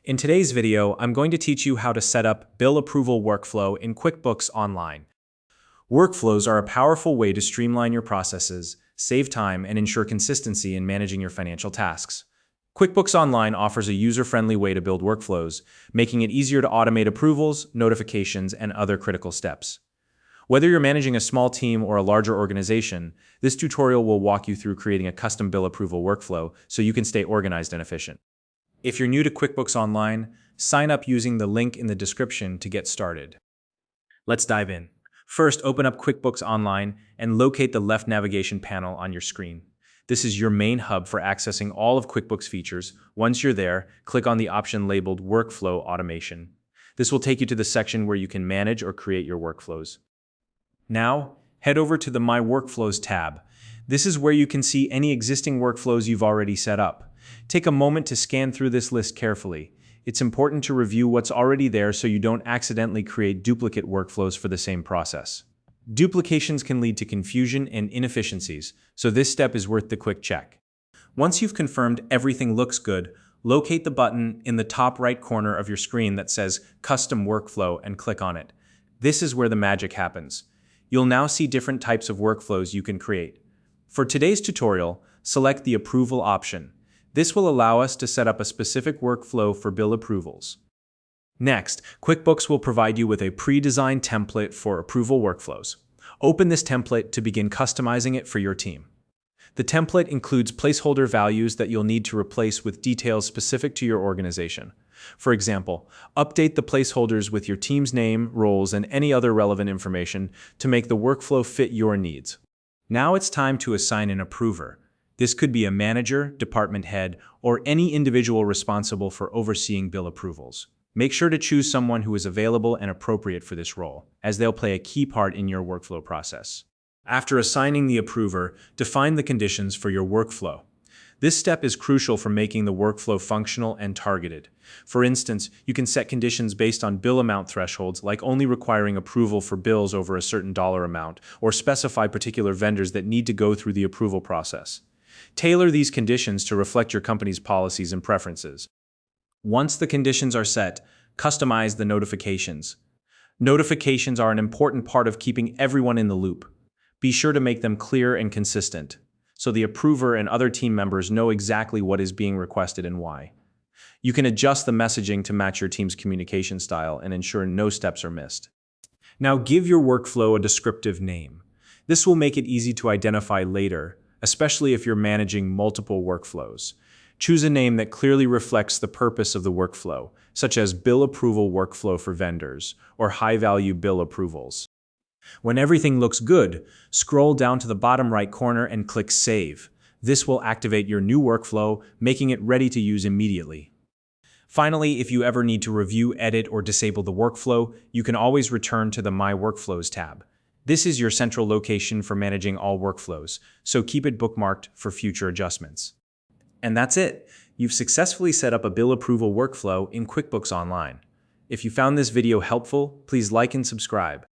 In today's video, I'm going to teach you how to set up bill approval workflow in QuickBooks Online. Workflows are a powerful way to streamline your processes, save time, and ensure consistency in managing your financial tasks. QuickBooks Online offers a user-friendly way to build workflows, making it easier to automate approvals, notifications, and other critical steps. Whether you're managing a small team or a larger organization, this tutorial will walk you through creating a custom bill approval workflow so you can stay organized and efficient. If you're new to QuickBooks Online, sign up using the link in the description to get started. Let's dive in. First, open up QuickBooks Online and locate the left navigation panel on your screen. This is your main hub for accessing all of QuickBooks features. Once you're there, click on the option labeled Workflow Automation. This will take you to the section where you can manage or create your workflows. Now, head over to the My Workflows tab. This is where you can see any existing workflows you've already set up. Take a moment to scan through this list carefully. It's important to review what's already there so you don't accidentally create duplicate workflows for the same process. Duplications can lead to confusion and inefficiencies, so this step is worth the quick check. Once you've confirmed everything looks good, locate the button in the top right corner of your screen that says Custom Workflow and click on it. This is where the magic happens. You'll now see different types of workflows you can create. For today's tutorial, select the Approval option. This will allow us to set up a specific workflow for bill approvals. Next, QuickBooks will provide you with a pre-designed template for approval workflows. Open this template to begin customizing it for your team. The template includes placeholder values that you'll need to replace with details specific to your organization. For example, update the placeholders with your team's name, roles, and any other relevant information to make the workflow fit your needs. Now it's time to assign an approver. This could be a manager, department head, or any individual responsible for overseeing bill approvals. Make sure to choose someone who is available and appropriate for this role, as they'll play a key part in your workflow process. After assigning the approver, define the conditions for your workflow. This step is crucial for making the workflow functional and targeted. For instance, you can set conditions based on bill amount thresholds, like only requiring approval for bills over a certain dollar amount, or specify particular vendors that need to go through the approval process. Tailor these conditions to reflect your company's policies and preferences. Once the conditions are set, customize the notifications. Notifications are an important part of keeping everyone in the loop. Be sure to make them clear and consistent, so the approver and other team members know exactly what is being requested and why. You can adjust the messaging to match your team's communication style and ensure no steps are missed. Now give your workflow a descriptive name. This will make it easy to identify later, especially if you're managing multiple workflows. Choose a name that clearly reflects the purpose of the workflow, such as Bill Approval Workflow for Vendors or High-Value Bill Approvals. When everything looks good, scroll down to the bottom right corner and click Save. This will activate your new workflow, making it ready to use immediately. Finally, if you ever need to review, edit, or disable the workflow, you can always return to the My Workflows tab. This is your central location for managing all workflows, so keep it bookmarked for future adjustments. And that's it. You've successfully set up a bill approval workflow in QuickBooks Online. If you found this video helpful, please like and subscribe.